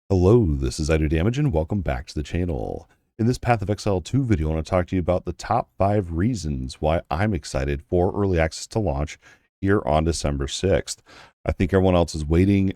Hello, this is Idodmg and welcome back to the channel. In this Path of Exile 2 video, I want to talk to you about the top 5 reasons why I'm excited for early access to launch here on December 6th. I think everyone else is waiting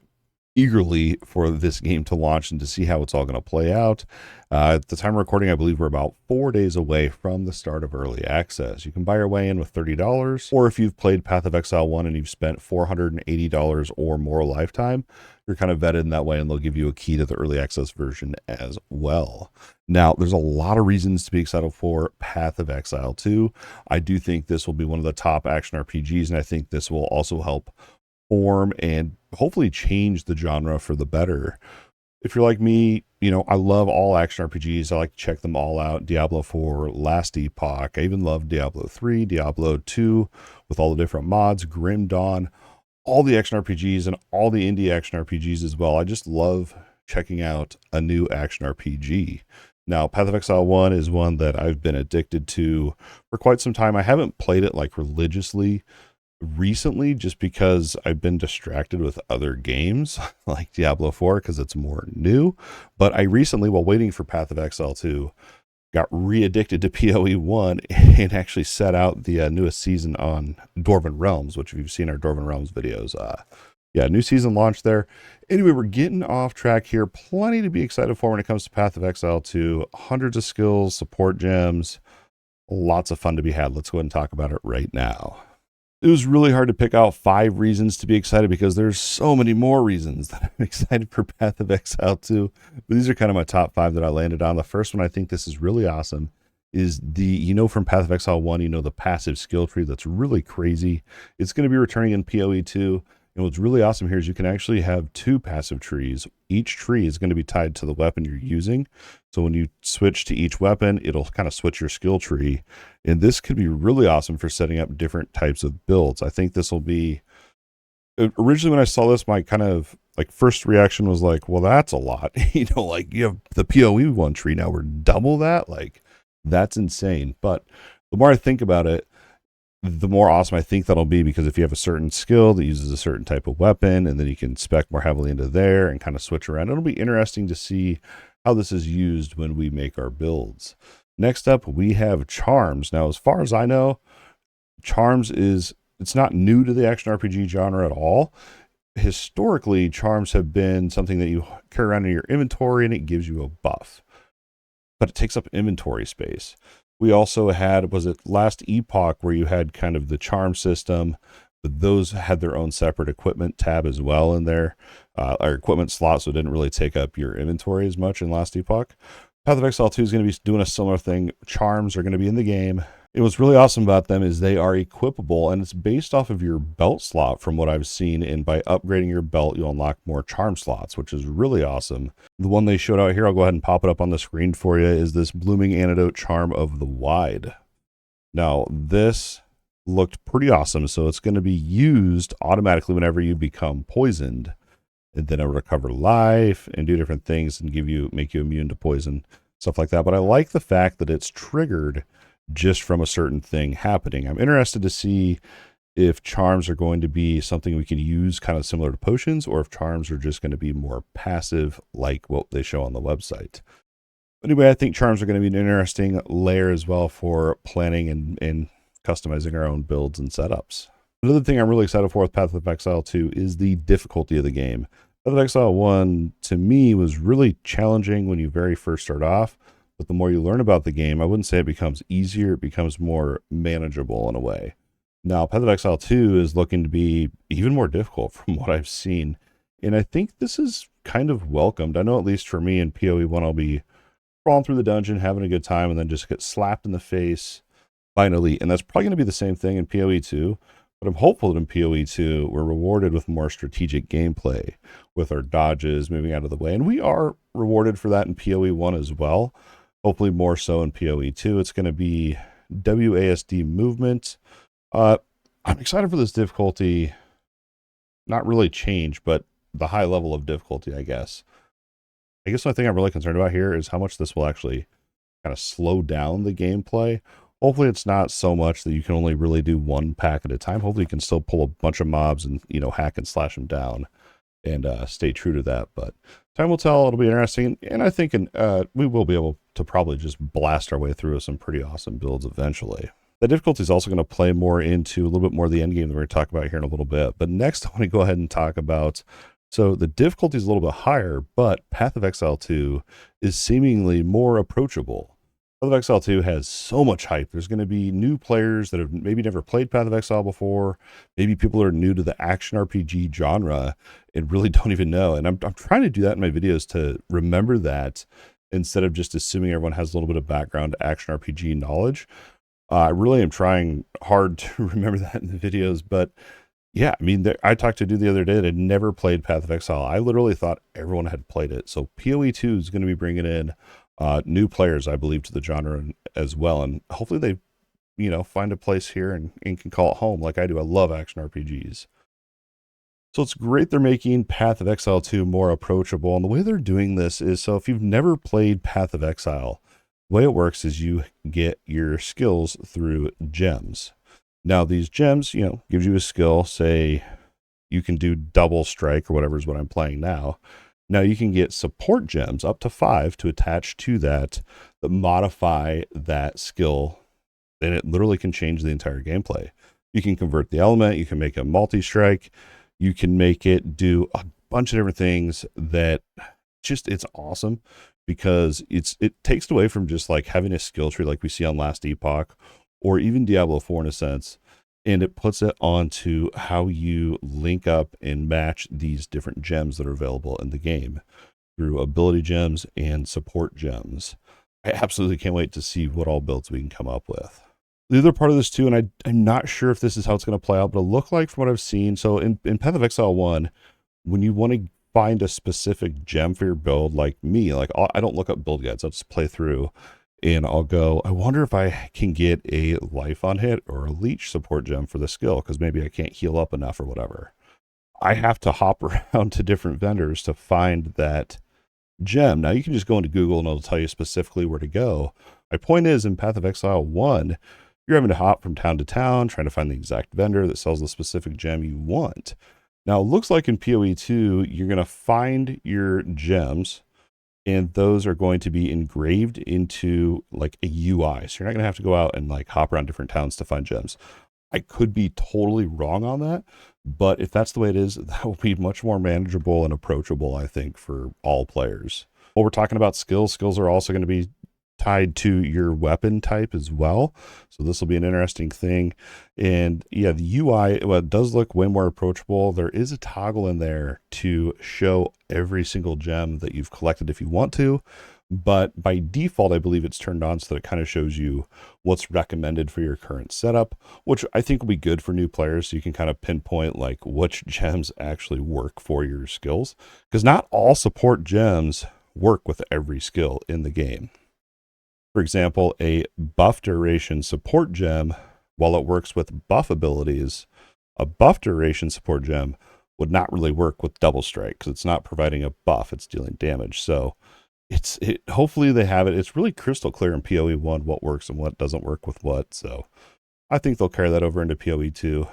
eagerly for this game to launch and to see how it's all going to play out. At the time of recording, I believe we're about 4 days away from the start of early access. You can buy your way in with $30, or if you've played Path of Exile 1 and you've spent $480 or more lifetime, you're kind of vetted in that way, and they'll give you a key to the early access version as well. Now, there's a lot of reasons to be excited for Path of Exile 2. I do think this will be one of the top action RPGs, and I think this will also help form and hopefully change the genre for the better. If you're like me, I love all action RPGs. I like to check them all out. Diablo 4, last Epoch. I even love Diablo 3, Diablo 2 with all the different mods, Grim Dawn, all the action RPGs and all the indie action RPGs as well. I just love checking out a new action RPG. Now, Path of Exile 1 is one that I've been addicted to for quite some time. I haven't played it like religiously recently just because I've been distracted with other games like Diablo 4 because it's more new. But I recently, while waiting for Path of Exile 2, got re-addicted to PoE 1 and actually set out the newest season on Dwarven Realms, which if you've seen our Dwarven Realms videos, new season launched there. Anyway, we're getting off track here. Plenty to be excited for when it comes to Path of Exile 2. Hundreds of skills, support gems, lots of fun to be had. Let's go ahead and talk about it right now. It was really hard to pick out 5 reasons to be excited because there's so many more reasons that I'm excited for Path of Exile 2. But these are kind of my top 5 that I landed on. The first one I think this is really awesome is from Path of Exile 1, the passive skill tree that's really crazy. It's going to be returning in PoE 2. And what's really awesome here is you can actually have 2 passive trees. Each tree is going to be tied to the weapon you're using. So when you switch to each weapon, it'll kind of switch your skill tree. And this could be really awesome for setting up different types of builds. I think this will be... Originally when I saw this, my kind of first reaction was like, well, that's a lot. You have the PoE 1 tree, now we're double that. That's insane. But the more I think about it, the more awesome I think that'll be, because if you have a certain skill that uses a certain type of weapon, and then you can spec more heavily into there and kind of switch around, it'll be interesting to see how this is used when we make our builds. Next up, we have charms. Now, as far as I know, charms it's not new to the action RPG genre at all. Historically, charms have been something that you carry around in your inventory and it gives you a buff, but it takes up inventory space. We also had, was it last Epoch, where you had kind of the charm system, but those had their own separate equipment tab as well in there, our equipment slot, so it didn't really take up your inventory as much in last Epoch. Path of Exile 2 is going to be doing a similar thing. Charms are going to be in the game. And what's really awesome about them is they are equipable, and it's based off of your belt slot from what I've seen. And by upgrading your belt, you'll unlock more charm slots, which is really awesome. The one they showed out here, I'll go ahead and pop it up on the screen for you, is this Blooming Antidote Charm of the Wide. Now, this looked pretty awesome. So it's going to be used automatically whenever you become poisoned, and then it'll recover life and do different things and make you immune to poison, stuff like that. But I like the fact that it's triggered just from a certain thing happening. I'm interested to see if charms are going to be something we can use kind of similar to potions, or if charms are just going to be more passive like what they show on the website. Anyway, I think charms are going to be an interesting layer as well for planning and customizing our own builds and setups. Another thing I'm really excited for with Path of Exile 2 is the difficulty of the game. Path of Exile 1, to me, was really challenging when you very first start off, but the more you learn about the game, I wouldn't say it becomes easier, it becomes more manageable in a way. Now, Path of Exile 2 is looking to be even more difficult from what I've seen, and I think this is kind of welcomed. I know at least for me in PoE 1, I'll be crawling through the dungeon, having a good time, and then just get slapped in the face by an elite, and that's probably going to be the same thing in PoE 2. But I'm hopeful that in PoE 2, we're rewarded with more strategic gameplay with our dodges, moving out of the way. And we are rewarded for that in PoE 1 as well. Hopefully more so in PoE 2. It's going to be WASD movement. I'm excited for this difficulty. Not really change, but the high level of difficulty, I guess. The only thing I'm really concerned about here is how much this will actually kind of slow down the gameplay. Hopefully it's not so much that you can only really do one pack at a time. Hopefully you can still pull a bunch of mobs and, hack and slash them down. and stay true to that. But time will tell. It'll be interesting, and I think we will be able to probably just blast our way through some pretty awesome builds eventually. The difficulty is also going to play more into a little bit more of the end game that we're going to talk about here in a little bit. But next, I want to go ahead and talk about, so the difficulty is a little bit higher, but Path of Exile 2 is seemingly more approachable. Path of Exile 2 has so much hype. There's going to be new players that have maybe never played Path of Exile before. Maybe people are new to the action RPG genre and really don't even know. And I'm trying to do that in my videos to remember that instead of just assuming everyone has a little bit of background action RPG knowledge. I really am trying hard to remember that in the videos, but yeah, I mean, I talked to a dude the other day that had never played Path of Exile. I literally thought everyone had played it. So PoE 2 is going to be bringing in new players, I believe, to the genre as well. And hopefully they, find a place here and can call it home like I do. I love action RPGs. So it's great they're making Path of Exile 2 more approachable. And the way they're doing this is, so if you've never played Path of Exile, the way it works is you get your skills through gems. Now these gems, gives you a skill, say you can do double strike or whatever is what I'm playing now. Now you can get support gems up to 5 to attach to that modify that skill. And it literally can change the entire gameplay. You can convert the element, you can make a multi-strike, you can make it do a bunch of different things that it's awesome. Because it takes it away from just like having a skill tree like we see on Last Epoch or even Diablo 4 in a sense, and it puts it onto how you link up and match these different gems that are available in the game through ability gems and support gems. I absolutely can't wait to see what all builds we can come up with. The other part of this too, and I'm not sure if this is how it's going to play out, but it looked like from what I've seen, so in Path of Exile 1, when you want to find a specific gem for your build, like me, like I don't look up build guides. I'll just play through and I'll go, I wonder if I can get a life on hit or a leech support gem for the skill, because maybe I can't heal up enough or whatever. I have to hop around to different vendors to find that gem. Now you can just go into Google and it'll tell you specifically where to go. My point is, in Path of Exile 1, you're having to hop from town to town, trying to find the exact vendor that sells the specific gem you want. Now, it looks like in PoE 2, you're going to find your gems, and those are going to be engraved into like a UI. So you're not going to have to go out and like hop around different towns to find gems. I could be totally wrong on that, but if that's the way it is, that will be much more manageable and approachable, I think, for all players. While we're talking about skills are also going to be tied to your weapon type as well. So this will be an interesting thing. And yeah, the UI, it does look way more approachable. There is a toggle in there to show every single gem that you've collected if you want to. But by default, I believe it's turned on so that it kind of shows you what's recommended for your current setup, which I think will be good for new players. So you can kind of pinpoint like which gems actually work for your skills, because not all support gems work with every skill in the game. For example, a buff duration support gem, while it works with buff abilities, a buff duration support gem would not really work with double strike because it's not providing a buff, it's dealing damage. So hopefully they have it. It's really crystal clear in PoE 1 what works and what doesn't work with what. So I think they'll carry that over into PoE 2.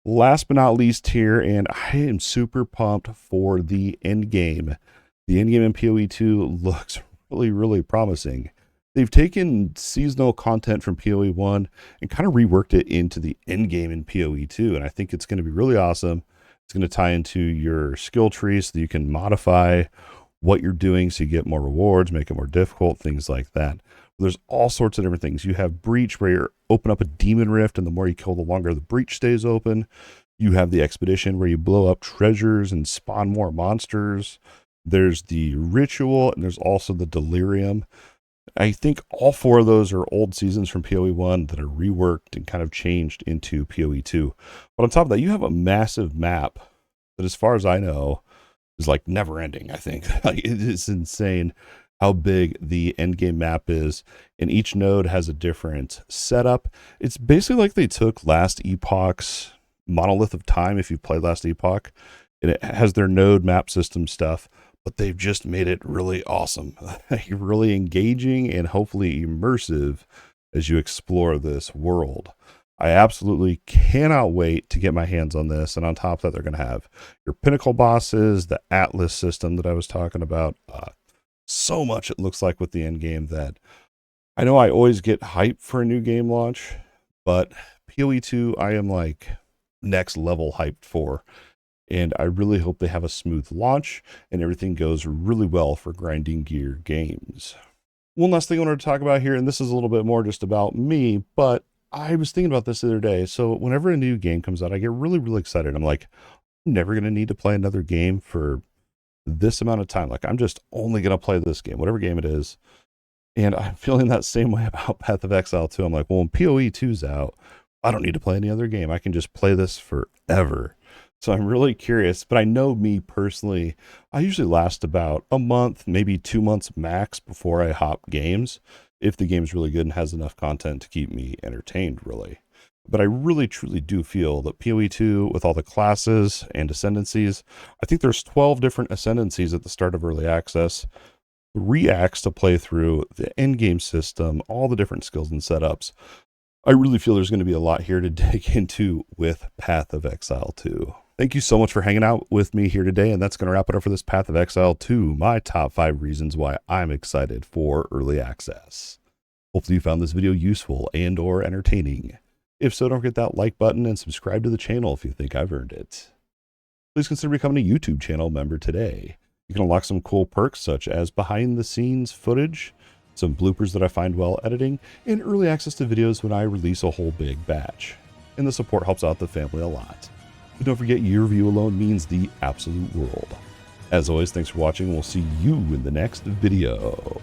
Last but not least here, and I am super pumped for the end game. The end game in PoE 2 looks really, really promising. They've taken seasonal content from PoE 1 and kind of reworked it into the end game in PoE 2. And I think it's going to be really awesome. It's going to tie into your skill tree so that you can modify what you're doing so you get more rewards, make it more difficult, things like that. There's all sorts of different things. You have Breach, where you open up a demon rift, and the more you kill, the longer the breach stays open. You have the Expedition, where you blow up treasures and spawn more monsters. There's the Ritual, and there's also the Delirium. I think all 4 of those are old seasons from PoE 1 that are reworked and kind of changed into PoE 2. But on top of that, you have a massive map that, as far as I know, is like never ending. I think like, it is insane how big the endgame map is, and each node has a different setup. It's basically like they took Last Epoch's Monolith of Time, if you've played Last Epoch, and it has their node map system stuff, but they've just made it really awesome, really engaging and hopefully immersive as you explore this world. I absolutely cannot wait to get my hands on this. And on top of that, they're going to have your pinnacle bosses, the Atlas system that I was talking about. So much it looks like with the end game that I know I always get hyped for a new game launch, but PoE 2 I am like next level hyped for. And I really hope they have a smooth launch and everything goes really well for grinding gear games. One last thing I wanted to talk about here, and this is a little bit more just about me, but I was thinking about this the other day. So whenever a new game comes out, I get really, really excited. I'm like, I'm never going to need to play another game for this amount of time. Like, I'm just only going to play this game, whatever game it is. And I'm feeling that same way about Path of Exile too. I'm like, well, when PoE 2's out, I don't need to play any other game. I can just play this forever. So I'm really curious, but I know me personally, I usually last about a month, maybe 2 months max before I hop games, if the game's really good and has enough content to keep me entertained, really. But I really, truly do feel that PoE 2, with all the classes and ascendancies, I think there's 12 different ascendancies at the start of early access, 3 acts to play through, the endgame system, all the different skills and setups. I really feel there's going to be a lot here to dig into with Path of Exile 2. Thank you so much for hanging out with me here today, and that's going to wrap it up for this Path of Exile 2, my top 5 reasons why I'm excited for early access. Hopefully you found this video useful and or entertaining. If so, don't forget that like button and subscribe to the channel if you think I've earned it. Please consider becoming a YouTube channel member today. You can unlock some cool perks such as behind the scenes footage, some bloopers that I find while editing, and early access to videos when I release a whole big batch. And the support helps out the family a lot. But don't forget, your view alone means the absolute world. As always, thanks for watching. We'll see you in the next video.